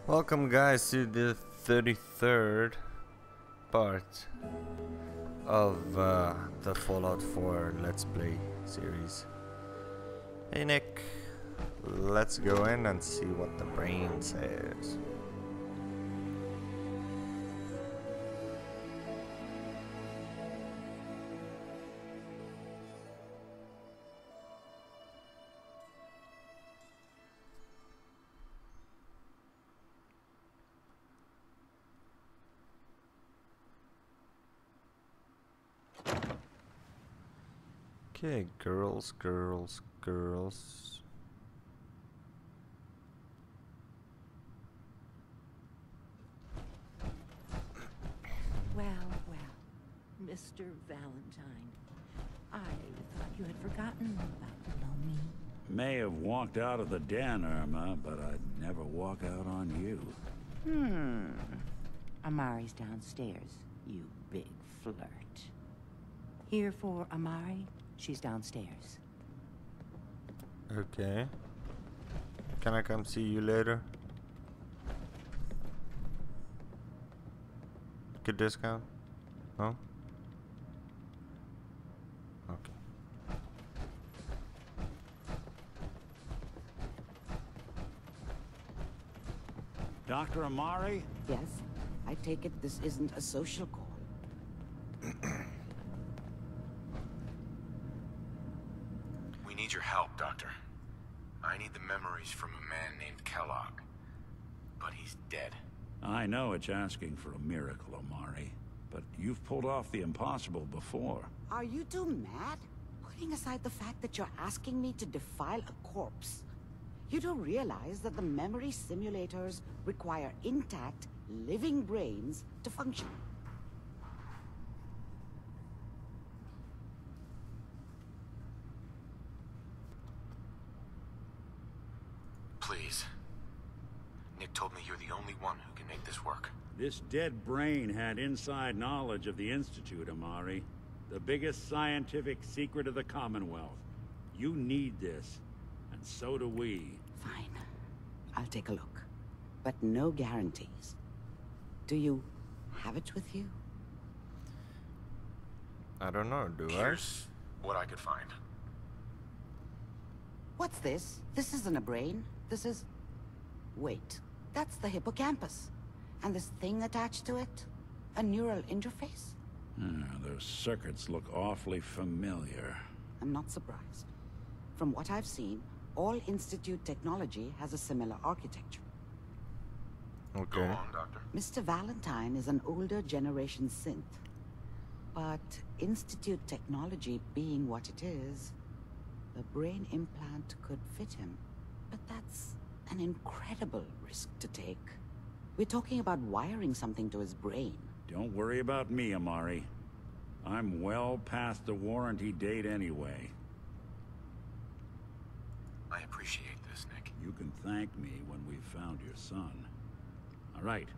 Welcome guys to the 33rd part of the Fallout 4 Let's Play series. Hey Nick, let's go in and see what the brain says. Okay, girls. Well, Mr. Valentine, I thought you had forgotten about me. May have walked out of the den, Irma, but I'd never walk out on you. Amari's downstairs, you big flirt. Here for Amari? She's downstairs. Okay. Can I come see you later? Good discount? No? Okay. Dr. Amari? Yes? I take it this isn't a social call. We need your help, Doctor. I need the memories from a man named Kellog. But he's dead. I know it's asking for a miracle, Amari, but you've pulled off the impossible before. Are you two mad? Putting aside the fact that you're asking me to defile a corpse, you do realize that the memory simulators require intact, living brains to function. Please. Nick told me you're the only one who can make this work. This dead brain had inside knowledge of the Institute, Amari. The biggest scientific secret of the Commonwealth. You need this, and so do we. Fine. I'll take a look. But no guarantees. Do you have it with you? I don't know, do I? Here's what I could find. What's this? This isn't a brain. This is... Wait. That's the hippocampus. And this thing attached to it? A neural interface? Those circuits look awfully familiar. I'm not surprised. From what I've seen, all Institute technology has a similar architecture. Go Okay. on, Doctor. Mr. Valentine is an older generation synth. But Institute technology being what it is, the brain implant could fit him. But that's an incredible risk to take. We're talking about wiring something to his brain. Don't worry about me, Amari. I'm well past the warranty date anyway. I appreciate this, Nick. You can thank me when we've found your son. All right,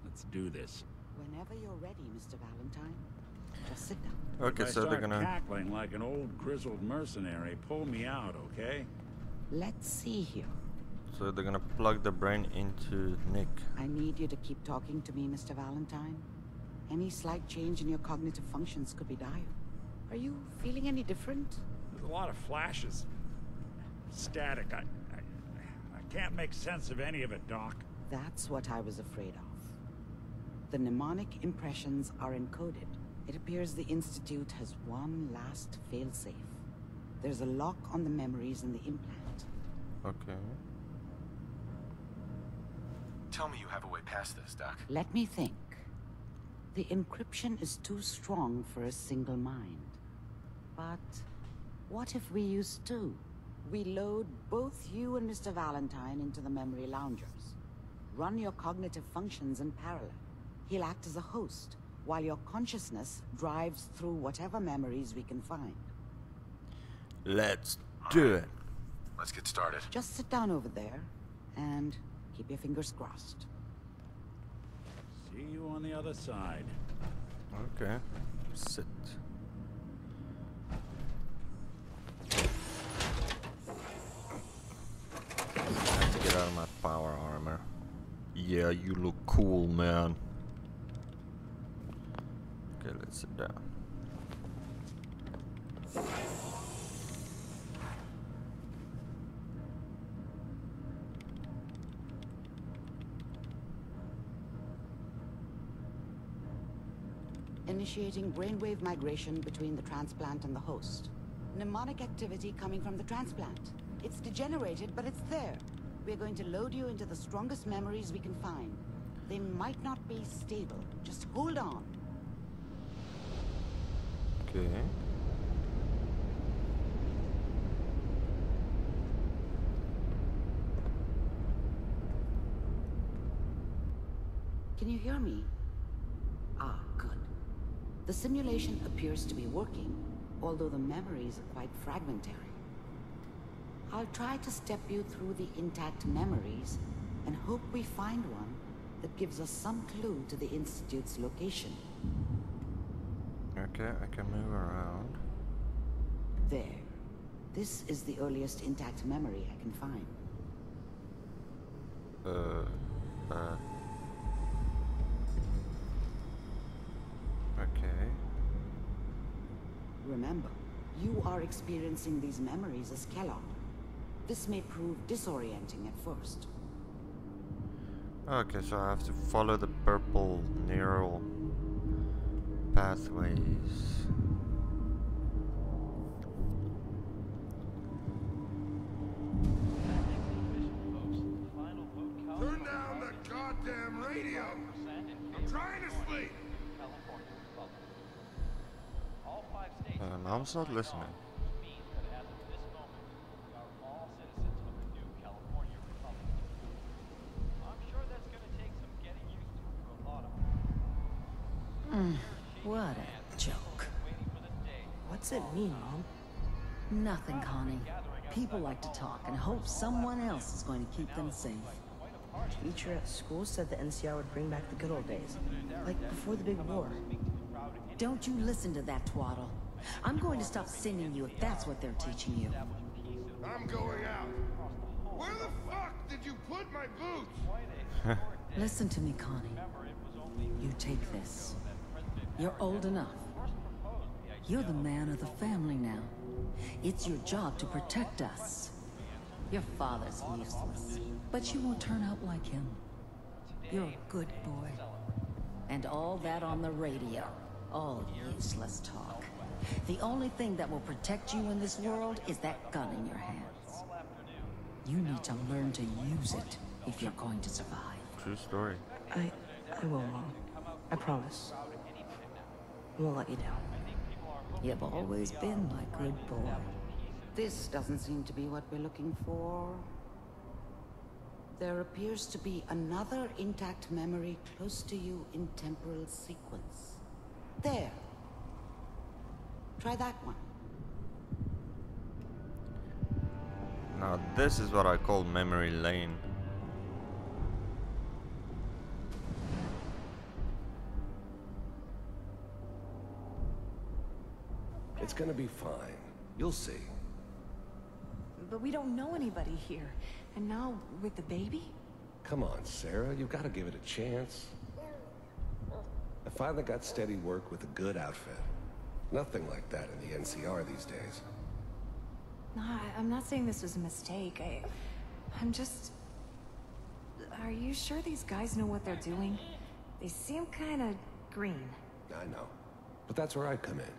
let's do this. Whenever you're ready, Mr. Valentine, just sit down. Okay, If I so they're start gonna... cackling like an old grizzled mercenary, pull me out, okay? Let's see here. So they're gonna plug the brain into Nick. I need you to keep talking to me, Mr. Valentine. Any slight change in your cognitive functions could be dire. Are you feeling any different? There's a lot of flashes. Static. I can't make sense of any of it, Doc. That's what I was afraid of. The mnemonic impressions are encoded. It appears the Institute has one last failsafe. There's a lock on the memories in the implant. Okay. Tell me you have a way past this, Doc. Let me think. The encryption is too strong for a single mind. But what if we use two? We load both you and Mr. Valentine into the memory loungers. Run your cognitive functions in parallel. He'll act as a host, while your consciousness drives through whatever memories we can find. Let's do it. Let's get started. Just sit down over there, and keep your fingers crossed. See you on the other side. Okay. Sit. I have to get out of my power armor. Yeah, you look cool, man. Okay, let's sit down. Initiating brainwave migration between the transplant and the host. Mnemonic activity coming from the transplant. It's degenerated, but it's there. We're going to load you into the strongest memories we can find. They might not be stable. Just hold on. Okay. Can you hear me? Ah, good. The simulation appears to be working, although the memories are quite fragmentary. I'll try to step you through the intact memories and hope we find one that gives us some clue to the Institute's location. Okay, I can move around. There. This is the earliest intact memory I can find. Okay. Remember, you are experiencing these memories as Kellog. This may prove disorienting at first. Okay, so I have to follow the purple neural pathways. Turn down the goddamn radio! I'm trying to sleep! Mom's not listening. What a joke. What's it mean, Mom? Nothing, Connie. People like to talk and hope someone else is going to keep them safe. Teacher at school said the NCR would bring back the good old days. Like before the big war. Don't you listen to that twaddle. I'm going to stop sending you if that's what they're teaching you. I'm going out. Where the fuck did you put my boots? Listen to me, Connie. You take this. You're old enough. You're the man of the family now. It's your job to protect us. Your father's useless, but you won't turn out like him. You're a good boy. And all that on the radio, all useless talk. The only thing that will protect you in this world is that gun in your hands. You need to learn to use it if you're going to survive. True story. I will, Mom. I promise. I won't let you down. You've always been my good boy. This doesn't seem to be what we're looking for. There appears to be another intact memory close to you in temporal sequence. There. Try that one. Now this is what I call memory lane. It's gonna be fine. You'll see. But we don't know anybody here. And now, with the baby? Come on, Sarah. You've got to give it a chance. I finally got steady work with a good outfit. Nothing like that in the NCR these days. No, I'm not saying this was a mistake. I'm just... Are you sure these guys know what they're doing? They seem kind of green. I know. But that's where I come in.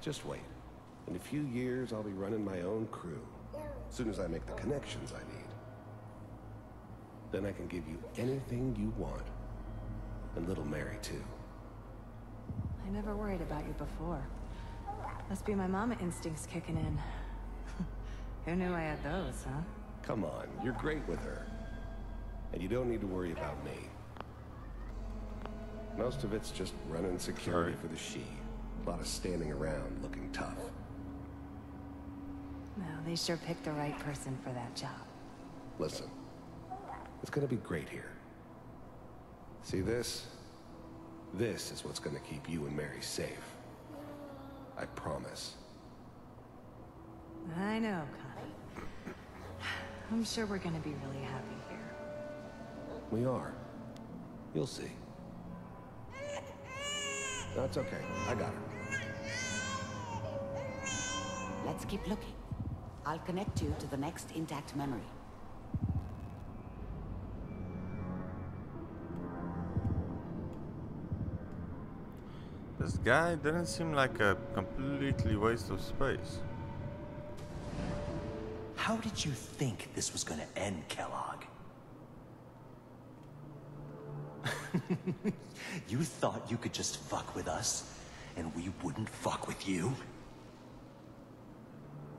Just wait. In a few years, I'll be running my own crew. As soon as I make the connections I need. Then I can give you anything you want. And little Mary, too. I never worried about you before. Must be my mama instincts kicking in. Who knew I had those, huh? Come on, you're great with her. And you don't need to worry about me. Most of it's just running security for the she. A lot of standing around looking tough. No, they sure picked the right person for that job. Listen, it's gonna be great here. See this? This is what's gonna keep you and Mary safe. I promise. I know, Connie. I'm sure we're gonna be really happy here. We are. You'll see. That's okay. I got her. Let's keep looking. I'll connect you to the next intact memory. This guy didn't seem like a completely waste of space. How did you think this was gonna end, Kellogg? You thought you could just fuck with us, and we wouldn't fuck with you?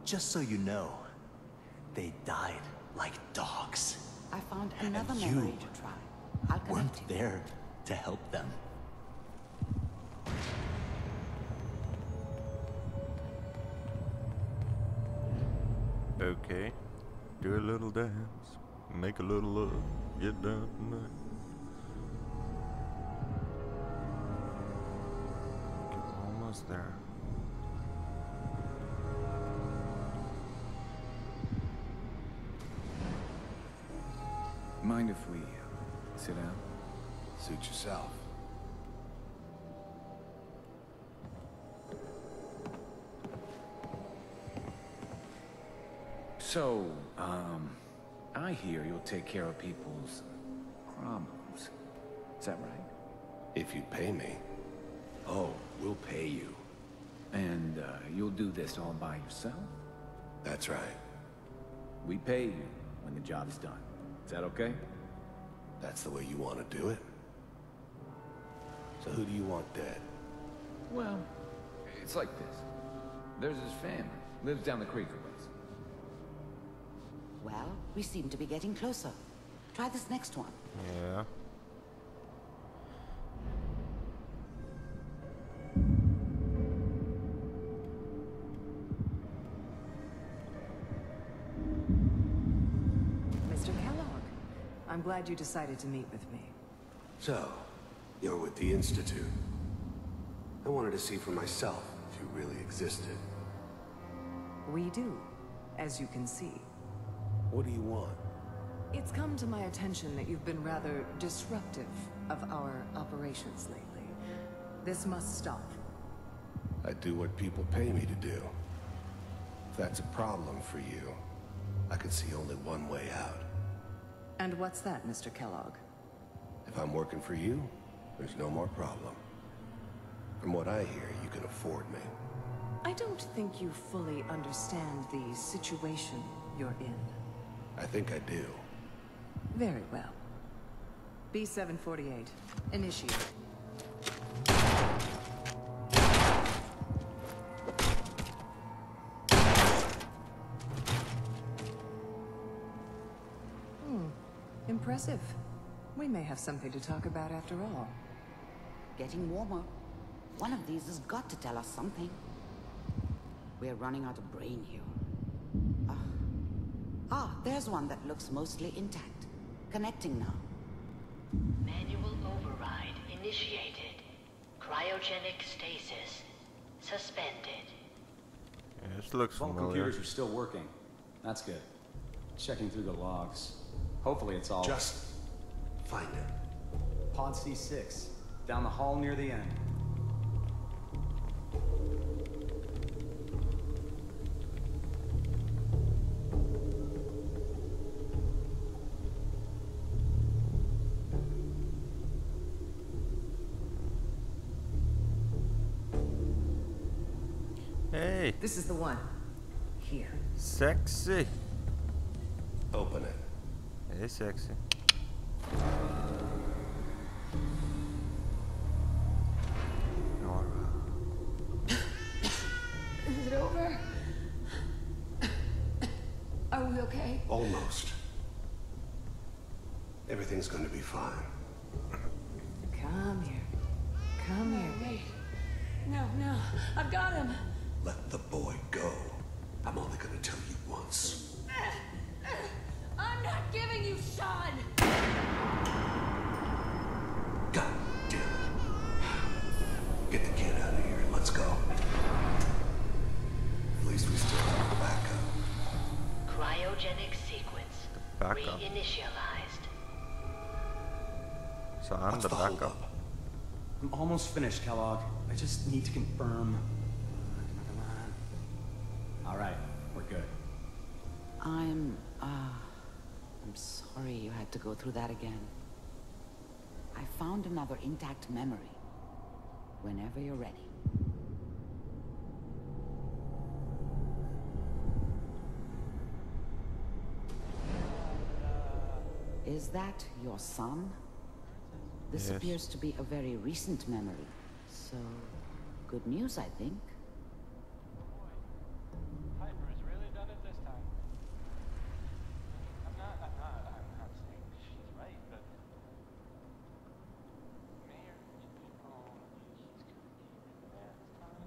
Just so you know, they died like dogs. I found another And memory you to try. I'll connect weren't you. there to help them. Okay. Do a little dance. Make a little love. Get down tonight. Okay, almost there. Mind if we sit down? Suit yourself. So, I hear you'll take care of people's problems. Is that right? If you'd pay me. Oh, we'll pay you. And, you'll do this all by yourself? That's right. We pay you when the job's done. Is that okay? That's the way you want to do it? So who do you want dead? Well, it's like this. There's his family. Lives down the creek a ways. Well, we seem to be getting closer. Try this next one. Yeah. Mr. Kellogg, I'm glad you decided to meet with me. So, you're with the Institute. I wanted to see for myself if you really existed. We do, as you can see. What do you want? It's come to my attention that you've been rather disruptive of our operations lately. This must stop. I do what people pay me to do. If that's a problem for you, I can see only one way out. And what's that, Mr. Kellogg? If I'm working for you, there's no more problem. From what I hear, you can afford me. I don't think you fully understand the situation you're in. I think I do. Very well. B-748, initiate. Impressive. We may have something to talk about after all. Getting warmer. One of these has got to tell us something. We're running out of brain here. There's one that looks mostly intact. Connecting now. Manual override initiated. Cryogenic stasis suspended. Yeah, this looks All familiar. computers are still working. That's good. Checking through the logs. Hopefully it's all... Just find it. Pod C6. Down the hall near the end. Hey, This is the one. Here. sexy. Open it. Hey, sexy. Nora. Is it over? Are we okay? Almost. Everything's gonna be fine. Come here. Come here. Wait. No. I've got him. Let the boy go. I'm only gonna tell you once. I'm not giving you Sean. God damn it. Get the kid out of here. Let's go. At least we still have a backup. Cryogenic sequence Backup. reinitialized. So I'm the backup. I'm almost finished, Kellogg. I just need to confirm. Come on. All right, we're good. I'm sorry you had to go through that again. I found another intact memory. Whenever you're ready. Is that your son? This Yes. appears to be a very recent memory. So, good news, I think. Piper's really done it this time. I'm not saying she's right, but Mayor, oh, he's gonna be there this time.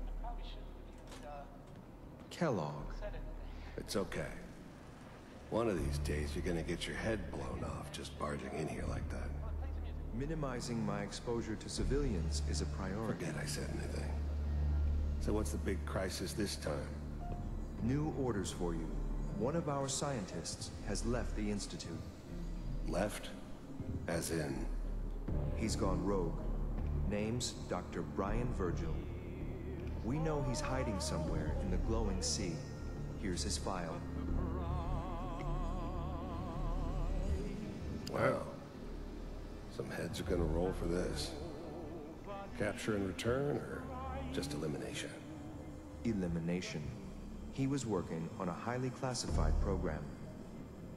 I probably shouldn't have Kellogg. said it. It's okay. One of these days, you're gonna get your head blown off just barging in here like that. Minimizing my exposure to civilians is a priority. Forget I said anything. So what's the big crisis this time? New orders for you. One of our scientists has left the Institute. Left? As in? He's gone rogue. Name's Dr. Brian Virgil. We know he's hiding somewhere in the glowing sea. Here's his file. Wow. Some heads are gonna roll for this. Capture and return, or just elimination? Elimination. He was working on a highly classified program.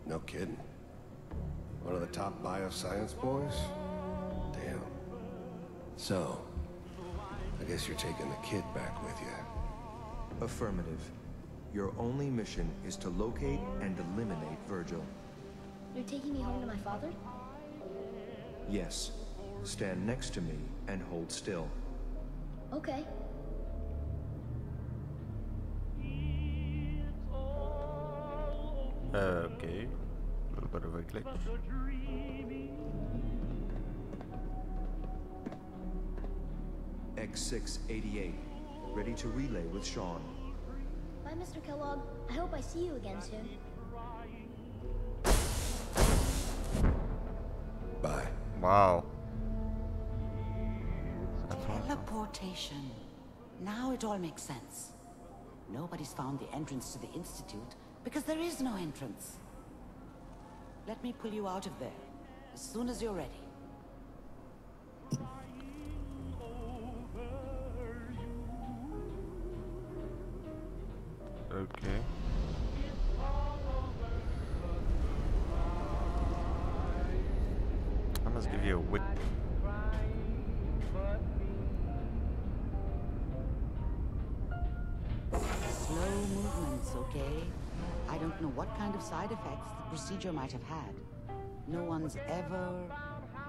No kidding. One of the top bioscience boys? Damn. So, I guess you're taking the kid back with you. Affirmative. Your only mission is to locate and eliminate Virgil. You're taking me home to my father? Yes. Stand next to me and hold still. Okay. Okay. A little bit of a click. X688. Ready to relay with Sean. Bye, Mr. Kellogg. I hope I see you again soon. Bye. Wow. Teleportation. Now it all makes sense. Nobody's found the entrance to the Institute because there is no entrance. Let me pull you out of there as soon as you're ready. Okay. I must give you a whip. Slow movements, okay? I don't know what kind of side effects the procedure might have had. No one's ever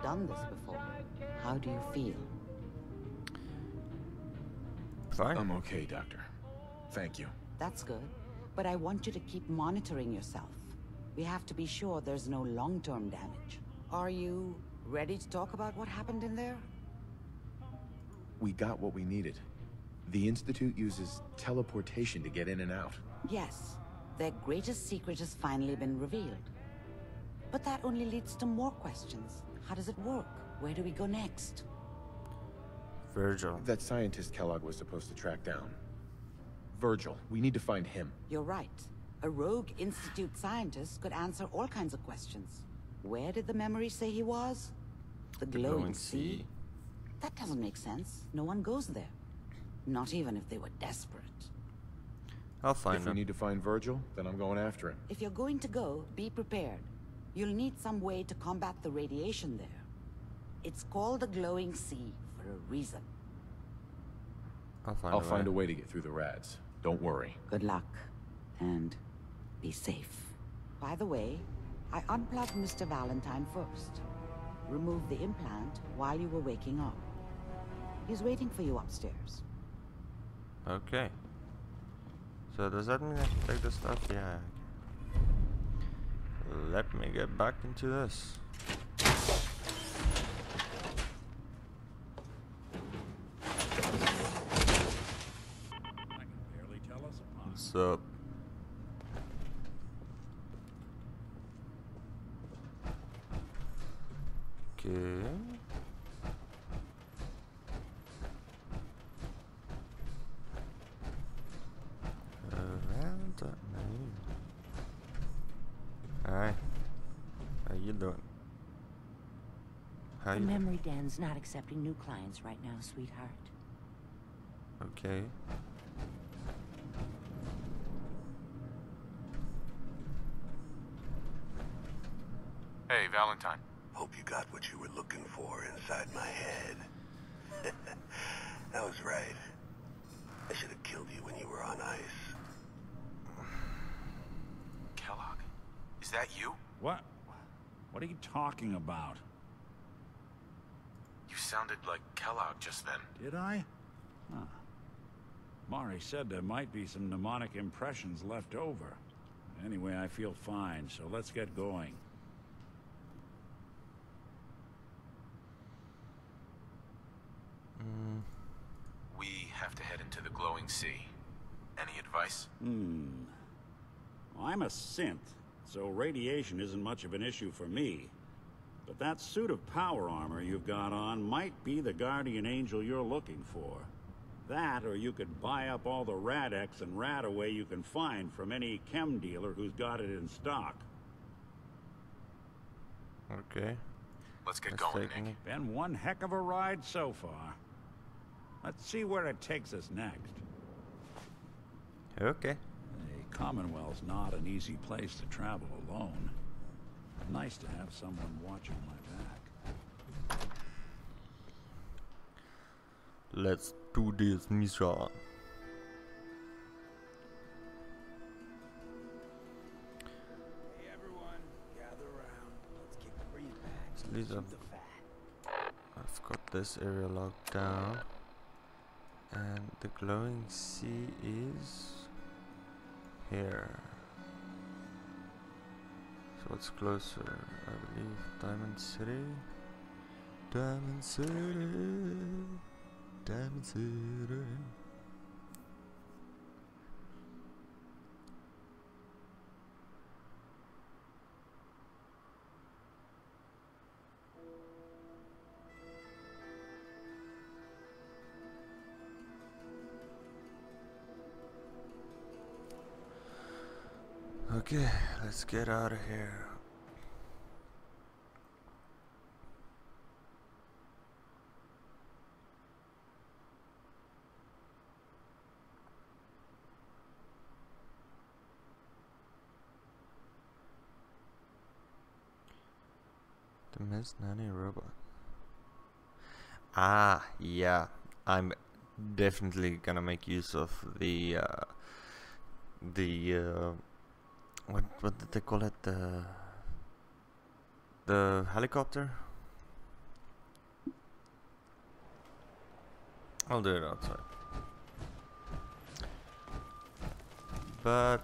done this before. How do you feel? Fine. I'm okay, Doctor. Thank you. That's good. But I want you to keep monitoring yourself. We have to be sure there's no long-term damage. Are you ready to talk about what happened in there? We got what we needed. The Institute uses teleportation to get in and out. Yes. Their greatest secret has finally been revealed. But that only leads to more questions. How does it work? Where do we go next? Virgil. That scientist Kellogg was supposed to track down. Virgil. We need to find him. You're right. A rogue Institute scientist could answer all kinds of questions. Where did the memory say he was? The glowing sea? That doesn't make sense. No one goes there. Not even if they were desperate. I'll find If him. we need to find Virgil, then I'm going after him. If you're going to go, be prepared. You'll need some way to combat the radiation there. It's called the glowing sea for a reason. I'll find a way to get through the rads. Don't worry. Good luck. And be safe. By the way, I unplugged Mr. Valentine first. Removed the implant while you were waking up. He's waiting for you upstairs. Okay. So does that mean I can take the stuff? Yeah. Let me get back into this. What's up? Okay. Around the moon. Hi. How you doing? How The you? memory den's not accepting new clients right now, sweetheart. Okay. Hey, Valentine. Hope you got what you were looking for inside my head. I was right. I should have killed you when you were on ice. Kellogg, is that you? What? What are you talking about? You sounded like Kellogg just then. Did I? Huh. Mari said there might be some mnemonic impressions left over. Anyway, I feel fine, so let's get going. We have to head into the glowing sea. Any advice? I'm a synth, so radiation isn't much of an issue for me. But that suit of power armor you've got on might be the guardian angel you're looking for. That, or you could buy up all the Rad-X and Rad-Away you can find from any chem dealer who's got it in stock. Okay. Let's get going, Nick. Been one heck of a ride so far. Let's see where it takes us next. Okay. The Commonwealth's not an easy place to travel alone. Nice to have someone watching my back. Let's do this mission. Hey everyone, gather around. Let's kick the breathe back. At least I've got this area locked down. And the glowing sea is here. So what's closer? I believe Diamond City. Diamond City. Diamond City. Okay, let's get out of here. The Miss Nanny robot. Ah, yeah. I'm definitely gonna make use of the what did they call it? The helicopter? I'll do it outside. But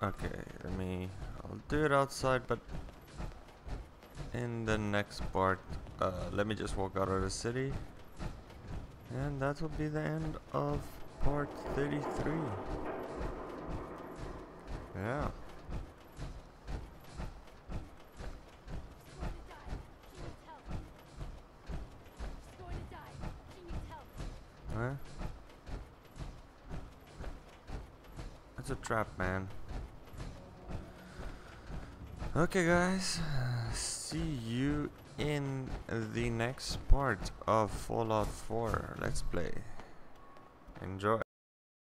okay, I'll do it outside, but in the next part, let me just walk out of the city, and that will be the end of part 33. Yeah. Huh? That's a trap, man. Okay, guys. See you in the next part of Fallout 4 Let's Play. Enjoy.